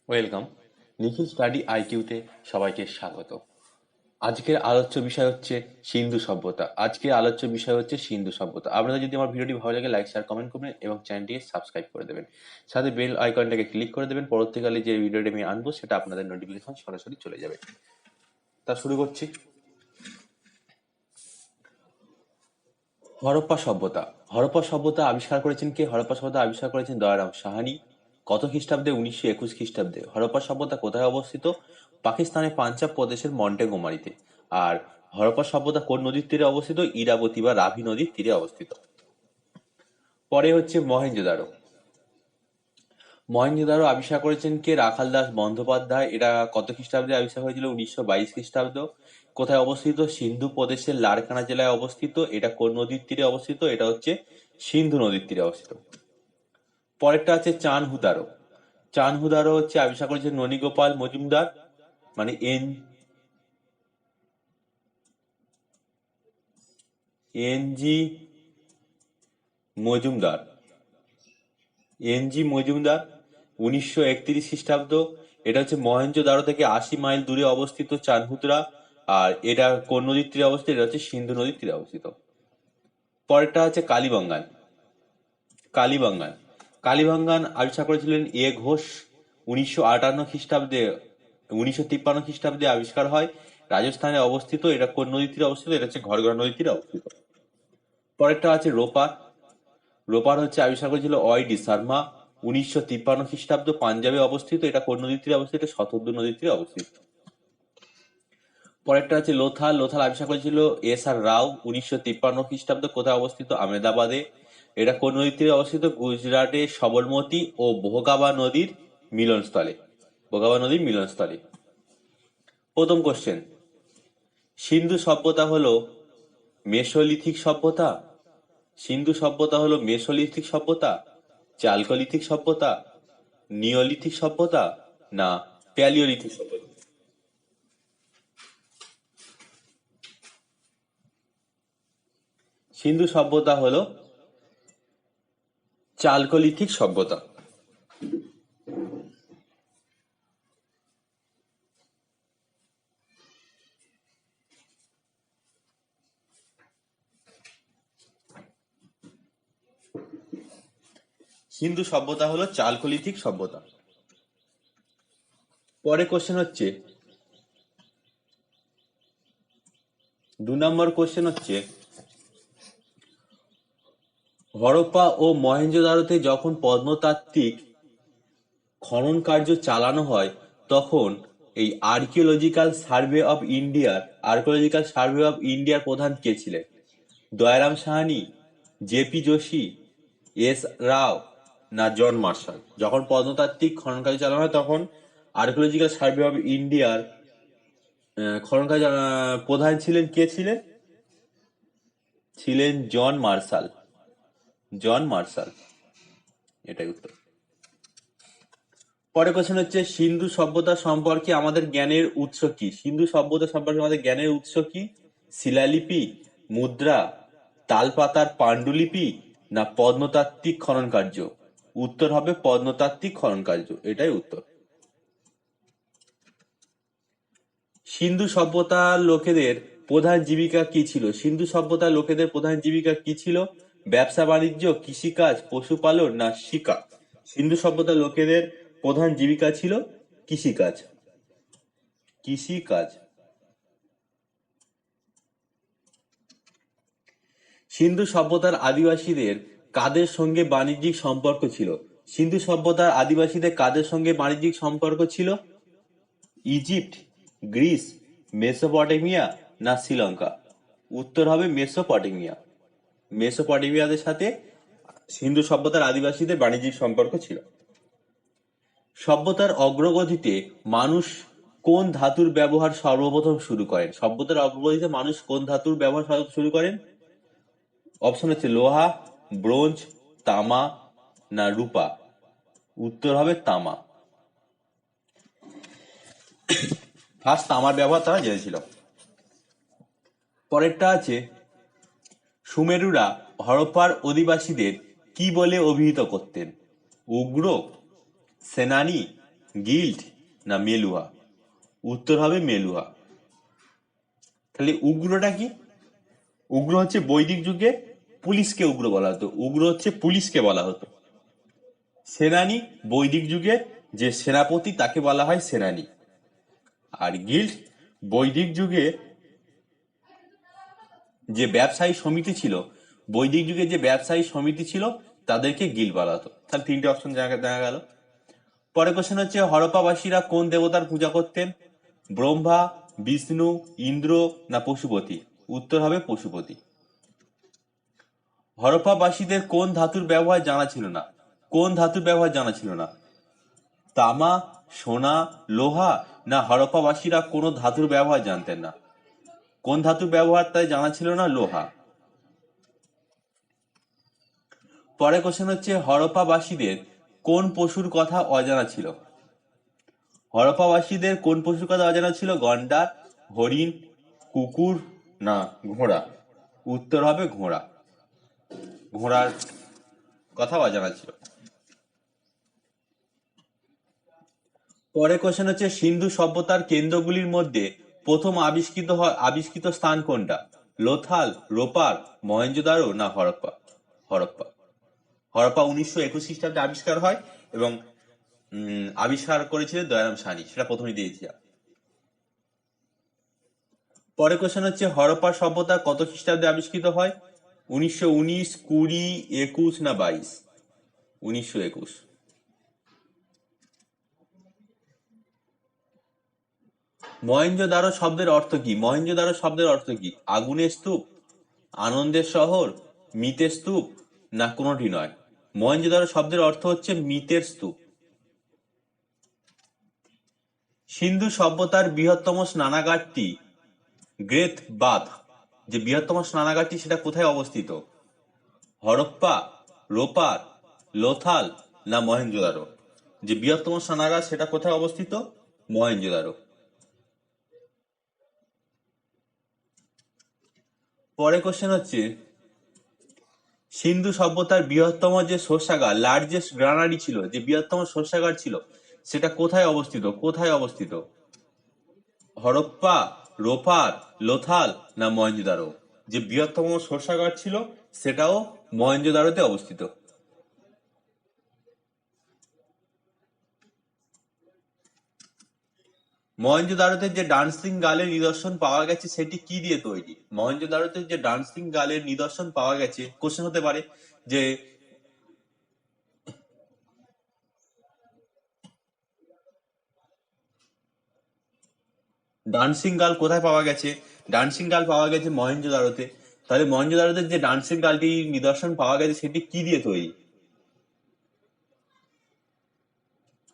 Welcome. নিখিল study আইকিউতে সবাইকে স্বাগত। আজকের আলোচ্য বিষয় হচ্ছে সিন্ধু সভ্যতা। সিন্ধু সভ্যতা। আপনাদের যদি আমার ভিডিওটি ভালো লাগে লাইক শেয়ার কমেন্ট করবেন এবং চ্যানেলটিকে সাবস্ক্রাইব করে দেবেন। সাথে বেল আইকনটাকে ক্লিক করে দেবেন, পরবর্তীকালে যে ভিডিওটি আমি আনবো সেটা আপনাদের নোটিফিকেশন সরাসরি চলে যাবে। তা শুরু করছি। হরপ্পা সভ্যতা। হরপ্পা সভ্যতা আবিষ্কার করেছেন কে? হরপ্পা সভ্যতা আবিষ্কার করেছেন দয়ারাম সাহানি। কত খ্রিস্টাব্দে? 1921 খ্রিস্টাব্দে। হরপ্পা সভ্যতা কোথায় অবস্থিত? পাকিস্তানের পাঞ্জাব প্রদেশের মন্টেগোমারিতে। আর হরপ্পা সভ্যতা কোন নদীর তীরে অবস্থিত? ইরাবতী বা রাভি নদীর তীরে অবস্থিত। পরে হচ্ছে মহেঞ্জোদারো। মহেঞ্জোদারো আবিষ্কার করেছেন কে? রাখাল দাস বন্দ্যোপাধ্যায়। এটা কত খ্রিস্টাব্দে আবিষ্কার হয়েছিল? 1922 খ্রিস্টাব্দ। কোথায় অবস্থিত? সিন্ধু প্রদেশের লারকানা জেলায় অবস্থিত। এটা কোন নদীর তীরে অবস্থিত? এটা হচ্ছে সিন্ধু নদীর তীরে অবস্থিত। পরেরটা আছে চান হুদারো। চান হুদারো হচ্ছে আবিষ্কার করেছে ননীগোপাল মজুমদার, মানে এনজি মজুমদার। এনজি মজুমদার 1931 খ্রিস্টাব্দ। এটা হচ্ছে মহেঞ্জোদারো থেকে 80 মাইল দূরে অবস্থিত চানহুদরা। আর এটা কোন নদীর তীরে অবস্থিত? এটা হচ্ছে সিন্ধু নদীর তীরে অবস্থিত। পরেরটা হচ্ছে কালীবঙ্গান। কালীবঙ্গান কালীবঙ্গান আবিষ্কার করেছিলেন এ ঘোষ। 1958 খ্রিস্টাব্দে 1953 খ্রিস্টাব্দে আবিষ্কার হয়। রাজস্থানে অবস্থিত। এটা কোন নদীর তীরে অবস্থিত? এটা হচ্ছে ঘরঘরা নদীর তীরে অবস্থিত। পরেরটা আছে রোপার। রোপার হচ্ছে আবিষ্কার করেছিল অয় ডি শর্মা। 1953 খ্রিস্টাব্দ, পাঞ্জাবে অবস্থিত। এটা কোন নদীর তীরে অবস্থিত? শতদ্রু নদীর তীরে অবস্থিত। পরেরটা আছে লোথাল। লোথাল আবিষ্কার করেছিল এস আর রাও। 1953 খ্রিস্টাব্দ। কোথায় অবস্থিত? আহমেদাবাদে। এটা কোন নদীর তীরে অবস্থিত? গুজরাটের সবরমতী ও ভোগাবা নদীর মিলনস্থলে। ভোগাবা নদীর মিলনস্থলে। প্রথম কোশ্চেন, সিন্ধু সভ্যতা হলো মেসোলিথিক সভ্যতা? সিন্ধু সভ্যতা হলো মেসোলিথিক সভ্যতা, চালকোলিথিক সভ্যতা, নিওলিথিক সভ্যতা, না প্যালিওলিথিক সভ্যতা? সিন্ধু সভ্যতা হলো চালকোলিথিক সভ্যতা। সিন্ধু সভ্যতা হলো চালকোলিথিক সভ্যতা। পরে কোশ্চেন হচ্ছে, 2 নম্বর কোশ্চেন হচ্ছে, হরপ্পা ও মহেঞ্জোদারোতে যখন প্রত্নতাত্ত্বিক খনন কার্য চালানো হয় তখন এই আর্কিওলজিক্যাল সার্ভে অফ ইন্ডিয়ার প্রধান কে ছিলেন? দয়ারাম সাহানি, জে.পি. যোশী, এস রাও, না জন মার্শাল? যখন প্রত্নতাত্ত্বিক খনন কার্য চালানো হয় তখন আর্কিওলজিক্যাল সার্ভে অফ ইন্ডিয়ার খনন কার্য প্রধান ছিলেন কে ছিলেন? ছিলেন জন মার্শাল। জন মার্শাল, এটাই উত্তর। পরের কোশ্চেন হচ্ছে, সিন্ধু সভ্যতা সম্পর্কে আমাদের জ্ঞানের উৎস কি? সিন্ধু সভ্যতা সম্পর্কে আমাদের জ্ঞানের উৎস কি? শিলালিপি, মুদ্রা, তালপাতার পাণ্ডুলিপি, না প্রত্নতাত্ত্বিক খনন কার্য? উত্তর হবে প্রত্নতাত্ত্বিক খনন কার্য, এটাই উত্তর। সিন্ধু সভ্যতার লোকেদের প্রধান জীবিকা কি ছিল? সিন্ধু সভ্যতার লোকেদের প্রধান জীবিকা কি ছিল? ব্যবসা বাণিজ্য, কৃষিকাজ, পশুপালন, না শিকার? সিন্ধু সভ্যতার লোকেদের প্রধান জীবিকা ছিল কৃষিকাজ। কৃষিকাজ। সিন্ধু সভ্যতার আদিবাসীদের কাদের সঙ্গে বাণিজ্যিক সম্পর্ক ছিল? সিন্ধু সভ্যতার আদিবাসীদের কাদের সঙ্গে বাণিজ্যিক সম্পর্ক ছিল? ইজিপ্ট, গ্রিস, মেসোপটেমিয়া, না শ্রীলঙ্কা? উত্তর হবে মেসোপটেমিয়া। মেসোপটেমিয়াদের সাথে সিন্ধু সভ্যতার আদিবাসীদের বাণিজ্যিক সম্পর্ক ছিল। সভ্যতার অগ্রগতিতে মানুষ কোন ধাতুর ব্যবহার সর্বপ্রথম শুরু করেন? সভ্যতার অগ্রগতিতে মানুষ কোন ধাতুর ব্যবহার শুরু করেন? অপশন হচ্ছে লোহা, ব্রোঞ্জ, তামা, না রূপা? উত্তর হবে তামা। ফার্স্ট তামার ব্যবহার তারা জেনেছিল। পরেরটা আছে, সুমেরুরা হরপ্পার অধিবাসীদের কি বলে অভিহিত করতেন? উগ্র, সেনানী, গিল্ড না মেলুহা? উত্তর হবে মেলুহা। তাহলে উগ্রটা কি? উগ্র হচ্ছে বৈদিক যুগে পুলিশকে উগ্র বলা হতো, উগ্র হচ্ছে পুলিশকে বলা হতো। সেনানি বৈদিক যুগে যে সেনাপতি তাকে বলা হয় সেনানি। আর গিল্ড বৈদিক যুগে যে ব্যবসায়ী সমিতি ছিল, বৈদিক যুগে যে ব্যবসায়ী সমিতি ছিল তাদেরকে গিল্ড বলা হতো। তাহলে তিনটে অপশন দেখা গেল। পরে কোশ্চেন হচ্ছে হরপ্পাবাসীরা কোন দেবতার পূজা করতেন? ব্রহ্মা, বিষ্ণু, ইন্দ্র না পশুপতি? উত্তর হবে পশুপতি। হরপ্পাবাসীদের কোন ধাতুর ব্যবহার জানা ছিল না? কোন ধাতুর ব্যবহার জানা ছিল না? তামা, সোনা, লোহা না হরপ্পাবাসীরা কোনো ধাতুর ব্যবহার জানতেন না? কোন ধাতুর ব্যবহার তাই জানা ছিল না? লোহা। পরে কোশ্চেন হচ্ছে হরপ্পাবাসীদের কোন পশুর কথা অজানা ছিল? হরপ্পাবাসীদের কোন পশুর কথা অজানা ছিল? গন্ডার, হরিণ, কুকুর না ঘোড়া? উত্তর হবে ঘোড়া। ঘোড়ার কথা অজানা ছিল। পরে কোশ্চেন হচ্ছে সিন্ধু সভ্যতার কেন্দ্রগুলির মধ্যে প্রথম আবিষ্কৃত স্থান কোনটা? লোথাল, রোপার, মহেঞ্জোদারো না হরপ্পা? হরপ্পা। হরপ্পা 1921 খ্রিস্টাব্দে আবিষ্কার হয় এবং আবিষ্কার করেছিলেন দয়ারাম সানি, সেটা প্রথমেই দিয়েছি। পরে কোশ্চেন হচ্ছে হরপ্পা সভ্যতা কত খ্রিস্টাব্দে আবিষ্কৃত হয়? 1919, 20, 21 না 22? 1921। মহেঞ্জোদারো শব্দের অর্থ কি? মহেঞ্জোদারো শব্দের অর্থ কি? আগুনের স্তূপ, আনন্দের শহর, মিতের স্তূপ না কোনোটি নয়? মহেঞ্জোদারো শব্দের অর্থ হচ্ছে মিতের স্তূপ। সিন্ধু সভ্যতার বৃহত্তম স্নানাগারটি গ্রেট বাথ, যে বৃহত্তম স্নানাগারটি সেটা কোথায় অবস্থিত? হরপ্পা, রোপার, লোথাল না মহেঞ্জোদারো? যে বৃহত্তম স্নানাগার সেটা কোথায় অবস্থিত? মহেঞ্জোদারো। পরে কোশ্চেন হচ্ছে সিন্ধু সভ্যতার বৃহত্তম যে শস্যাগার, লার্জেস্ট গ্রানারি ছিল, যে বৃহত্তম শস্যাগার ছিল সেটা কোথায় অবস্থিত? কোথায় অবস্থিত? হরপ্পা, রোপার, লোথাল না মহেঞ্জোদারো? যে বৃহত্তম শস্যাগার ছিল সেটাও মহেঞ্জোদারোতে অবস্থিত। মহেঞ্জোদারোতে যে ডান্সিং গার্লের নিদর্শন পাওয়া গেছে সেটি কি দিয়ে তৈরি? মহেঞ্জোদারোতে যে ডান্সিং গার্লের নিদর্শন পাওয়া গেছে, কোশ্চেন হতে পারে যে ডান্সিং গার্ল কোথায় পাওয়া গেছে? ডান্সিং গার্ল পাওয়া গেছে মহেঞ্জোদারোতে। তাহলে মহেঞ্জোদারোতে যে ডান্সিং গার্লটি নিদর্শন পাওয়া গেছে সেটি কি দিয়ে তৈরি?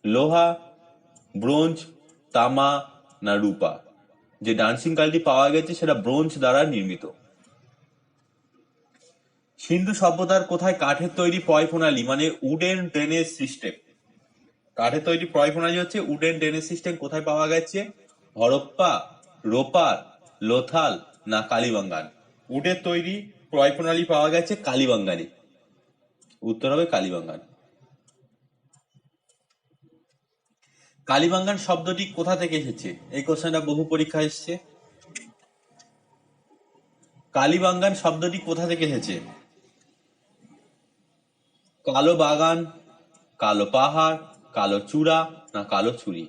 লোহা, ব্রোঞ্জ, তামা না রূপা? যে ডান্সিং গার্লটি পাওয়া গেছে সেটা ব্রোঞ্জ দ্বারা নির্মিত। সিন্ধু সভ্যতার কোথায় কাঠের তৈরি পয় প্রণালী মানে উডেন ড্রেনেজ সিস্টেম, কাঠের তৈরি পয় প্রণালী হচ্ছে উডেন ড্রেনেজ সিস্টেম কোথায় পাওয়া গেছে? হরপ্পা, রোপার, লোথাল না কালীবাঙ্গান? উডের তৈরি পয় প্রণালী পাওয়া গেছে কালীবাঙ্গানে। উত্তর হবে কালীবাঙ্গান। কালীবাঙ্গান শব্দটি কোথা থেকে এসেছে? এই কোশ্চেনটা বহু পরীক্ষা এসছে। কালীবাঙ্গান শব্দটি কোথা থেকে এসেছে? কালো বাগান, কালো পাহাড়, কালো চূড়া না কালো চুরি?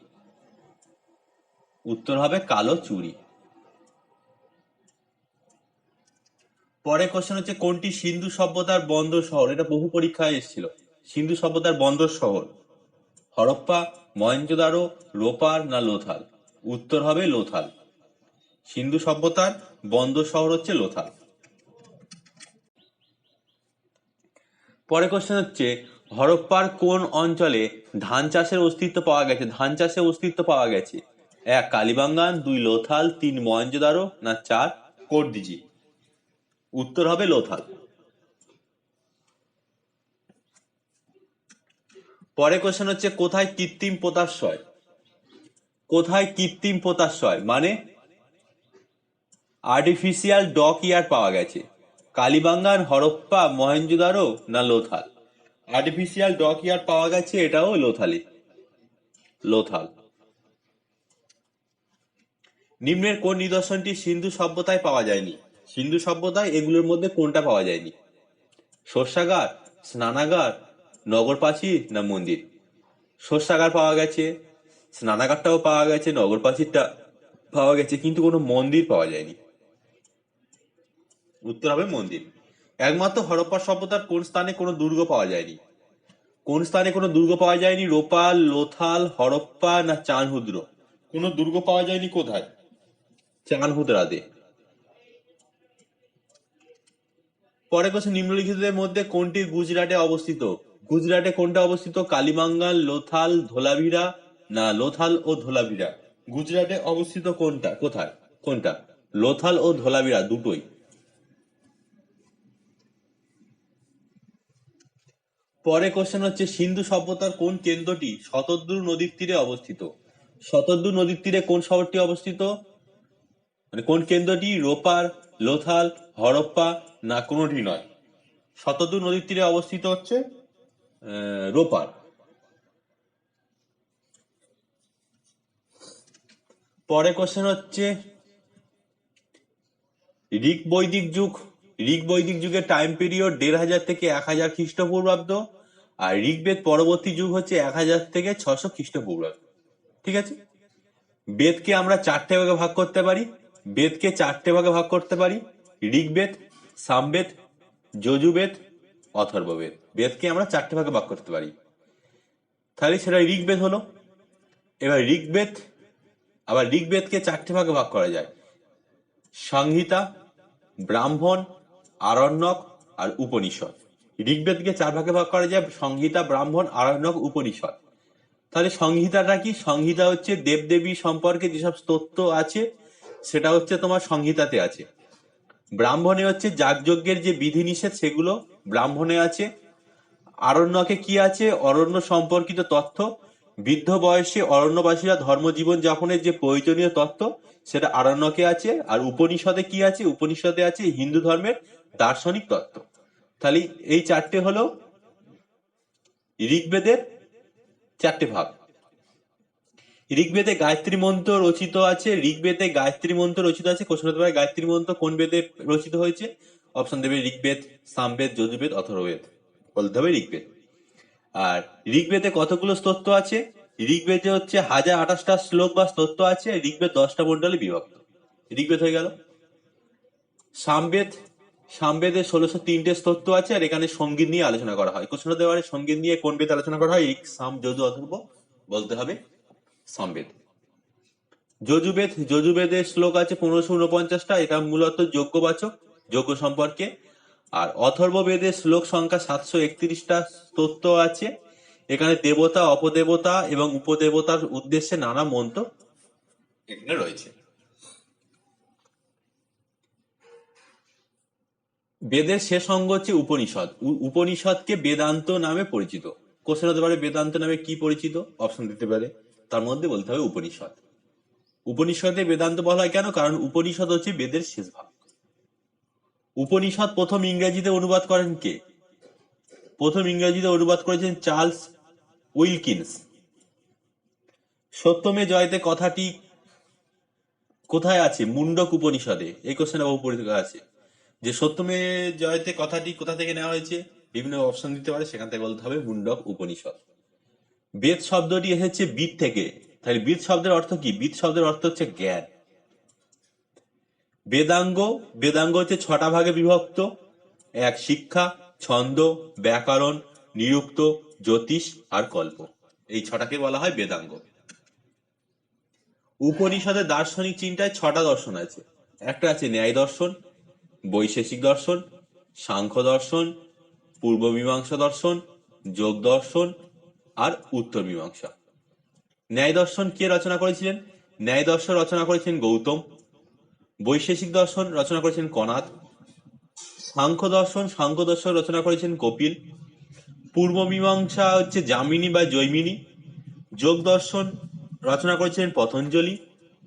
উত্তর হবে কালো চুরি। পরে কোশ্চেন হচ্ছে কোনটি সিন্ধু সভ্যতার বন্দর শহর? এটা বহু পরীক্ষায় এসেছিল। সিন্ধু সভ্যতার বন্দর শহর হরপ্পা, মহেঞ্জোদারো, রোপার না লোথাল? উত্তর হবে লোথাল। সিন্ধু সভ্যতার বন্দর শহর হচ্ছে লোথাল। পরে কোশ্চেন হচ্ছে হরপ্পার কোন অঞ্চলে ধান চাষের অস্তিত্ব পাওয়া গেছে? ধান চাষের অস্তিত্ব পাওয়া গেছে 1 কালীবাঙ্গান, 2 লোথাল, 3 মহেঞ্জোদারো না 4 কোর্দিজি? উত্তর হবে লোথাল। পরে কোশ্চেন হচ্ছে কোথায় কৃত্রিম পোতাশ্রয়? কোথায় কৃত্রিম পোতাশ্রয় মানে আর্টিফিশিয়াল ডক ইয়ার্ড পাওয়া গেছে? কালীবাঙ্গান, হরপ্পা, মহেঞ্জোদারো না লোথাল? আর্টিফিশিয়াল ডক ইয়ার্ড পাওয়া গেছে এটাও লোথালে। লোথাল। নিম্নের কোন নিদর্শনটি সিন্ধু সভ্যতায় পাওয়া যায়নি? সিন্ধু সভ্যতায় এগুলোর মধ্যে কোনটা পাওয়া যায়নি? শস্যাগার, স্নানাগার, নগর প্রাচীর না মন্দির? শস্যাগার পাওয়া গেছে, স্নানাগারটাও পাওয়া গেছে, নগর প্রাচীরটা পাওয়া গেছে, কিন্তু কোনো মন্দির পাওয়া যায়নি। উত্তর হবে মন্দির। একমাত্র হরপ্পা সভ্যতার কোন স্থানে কোনো দুর্গ পাওয়া যায়নি? কোন স্থানে কোনো দুর্গ পাওয়া যায়নি? রোপাল, লোথাল, হরপ্পা না চানহুদ্র? কোনো দুর্গ পাওয়া যায়নি কোথায়? চানহুদরাতে। পরে কোশ্চেন, নিম্নলিখিতদের মধ্যে কোনটি গুজরাটে অবস্থিত? গুজরাটে কোনটা অবস্থিত? কালিমাঙ্গাল, লোথাল, ধোলাভিরা না লোথাল ও ধোলাভিরা? গুজরাটে অবস্থিত কোনটা? কোথায়? কোনটা? লোথাল ও ধোলাভিরা দুটোই। পরে কোশ্চেন হচ্ছে, সিন্ধু সভ্যতার কোন কেন্দ্রটি শতদ্রু নদীর তীরে অবস্থিত? শতদ্রু নদীর তীরে কোন শহরটি অবস্থিত? মানে কোন কেন্দ্রটি? রোপার, লোথাল, হরপ্পা না কোনোটি নয়? শতদ্রু নদীর তীরে অবস্থিত হচ্ছে রোপার। পরে কোশ্চেন হচ্ছে, ঋক বৈদিক যুগের টাইম পিরিয়ড 1500 থেকে 1000 খ্রিস্টপূর্বাব্দ, আর ঋগ্বেদ পরবর্তী যুগ হচ্ছে 1000 থেকে 600 খ্রিস্টপূর্বাব্দ। ঠিক আছে। বেদকে আমরা চারটে ভাগে ভাগ করতে পারি। ঋগ্বেদ, সামবেদ, যজুবেদ, অথর্ববেদ। বেদকে আমরা চারটে ভাগে ভাগ করতে পারি। তাহলে সেটা ঋগ্বেদ হলো। এবার ঋগ্বেদকে চারটে ভাগে ভাগ করা যায়: সংহিতা, ব্রাহ্মণ, আরণ্যক আর উপনিষদ। ঋগ্বেদকে চার ভাগে ভাগ করা যায়: সংহিতা, ব্রাহ্মণ, আরণ্যক, উপনিষদ। তাহলে সংহিতাটা কি? সংহিতা হচ্ছে দেবদেবী সম্পর্কে যেসব স্তোত্র আছে সেটা হচ্ছে তোমার সংহিতাতে আছে। ব্রাহ্মণে হচ্ছে যাগযজ্ঞের যে বিধিনিষেধ সেগুলো ব্রাহ্মণে আছে। আরণ্যকে কি আছে? অরণ্য সম্পর্কিত তথ্য, বৃদ্ধ বয়সে অরণ্যবাসীরা ধর্মজীবন যাপনের যে প্রয়োজনীয় তথ্য সেটা আরণ্যকে আছে। আর উপনিষদে কি আছে? উপনিষদে আছে হিন্দু ধর্মের দার্শনিক তত্ত্ব। তাহলে এই চারটে হলো ঋগ্বেদের চারটে ভাগ। ঋগ্বেদে গায়ত্রী মন্ত্র রচিত আছে। কোশ্চেন হতে পারে গায়ত্রী মন্ত্র কোন বেদে রচিত হয়েছে? অপশন দেবে ঋগ্বেদ, সামবেদ, যজুর্বেদ, অথর্ববেদ। বলতে হবে ঋগ্বেদ। আর ঋগ্বেদে কতগুলো স্তোত্র আছে? ঋগ্বেদে হচ্ছে 1028টা শ্লোক বা স্তোত্র আছে। ঋগ্বেদ 10টা মন্ডলে বিভক্ত। ঋগ্বেদ হয়ে গেল। সামবেদে 1603টে স্তোত্র আছে, আর এখানে সঙ্গীত নিয়ে আলোচনা করা হয়। কোশ্চেন হতে পারে সঙ্গীত নিয়ে কোন বেদ আলোচনা করা হয়? ঋক, সাম, যজু, অথর্ব। বলতে হবে সামবেদ। যজুবেদের শ্লোক আছে 1549টা, এটা মূলত যজ্ঞবাচক, যজ্ঞ সম্পর্কে। আর অথর্ব বেদের শ্লোক সংখ্যা 731টা স্তোত্র আছে। এখানে দেবতা, অপদেবতা এবং উপদেবতার উদ্দেশ্যে নানা মন্ত্র এখানে রয়েছে। বেদের শেষ অঙ্গ হচ্ছে উপনিষদ। উপনিষদকে বেদান্ত নামে পরিচিত। কোশ্চেন হতে পারে বেদান্ত নামে কি পরিচিত? অপশন দিতে পারে, তার মধ্যে বলতে হবে উপনিষদ। উপনিষদে বেদান্ত বলা হয় কেন? কারণ উপনিষদ হচ্ছে বেদের শেষ ভাগ। উপনিষদ প্রথম ইংরেজিতে অনুবাদ করেন কে? প্রথম ইংরেজিতে অনুবাদ করেছেন চার্লস উইলকিন্স। সত্যমে জয়তে কথাটি কোথায় আছে? মুন্ডক উপনিষদে। এই কোশ্চেন বহু পরীক্ষা আছে যে সত্যমে জয়তে কথাটি কোথা থেকে নেওয়া হয়েছে। বিভিন্ন অপশন দিতে পারে, সেখান থেকে বলতে হবে মুন্ডক উপনিষদ। বেদ শব্দটি এসেছে বিদ থেকে। তাহলে বিদ শব্দের অর্থ কি? বিদ শব্দের অর্থ হচ্ছে জ্ঞান। বেদাঙ্গ হচ্ছে 6টা ভাগে বিভক্ত: এক শিক্ষা, ছন্দ, ব্যাকরণ, নিরুক্ত, জ্যোতিষ আর কল্প। এই 6টাকে বলা হয় বেদাঙ্গ। উপনিষদের দার্শনিক চিন্তায় 6টা দর্শন আছে। একটা আছে ন্যায় দর্শন, বৈশেষিক দর্শন, সাংখ্য দর্শন, পূর্ব মীমাংসা দর্শন, যোগ দর্শন আর উত্তর মীমাংসা। ন্যায় দর্শন কে রচনা করেছিলেন? ন্যায় দর্শন রচনা করেছেন গৌতম। বৈশেষিক দর্শন রচনা করেছেন কনাদ। সাংখ্য দর্শন রচনা করেছেন কপিল। পূর্ব মীমাংসা হচ্ছে যামিনী বা জৈমিনী। যোগ দর্শন রচনা করেছিলেন পতঞ্জলি।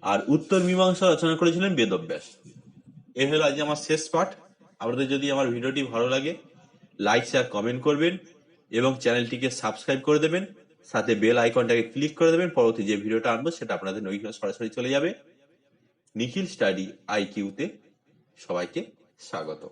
আর উত্তর মীমাংসা রচনা করেছিলেন বেদব্যাস। এই হলো আজ আমার শেষ পাঠ। আপনাদের যদি আমার ভিডিওটি ভালো লাগে লাইক, শেয়ার, কমেন্ট করবেন এবং চ্যানেলটিকে সাবস্ক্রাইব করে দেবেন। সাথে বেল আইকনটাকে ক্লিক করে দেবেন। পরবর্তী যে ভিডিওটা আনবো সেটা আপনাদের নোটিফিকেশন সরাসরি চলে যাবে। নিখিল স্টাডি আইকিউতে সবাইকে স্বাগত।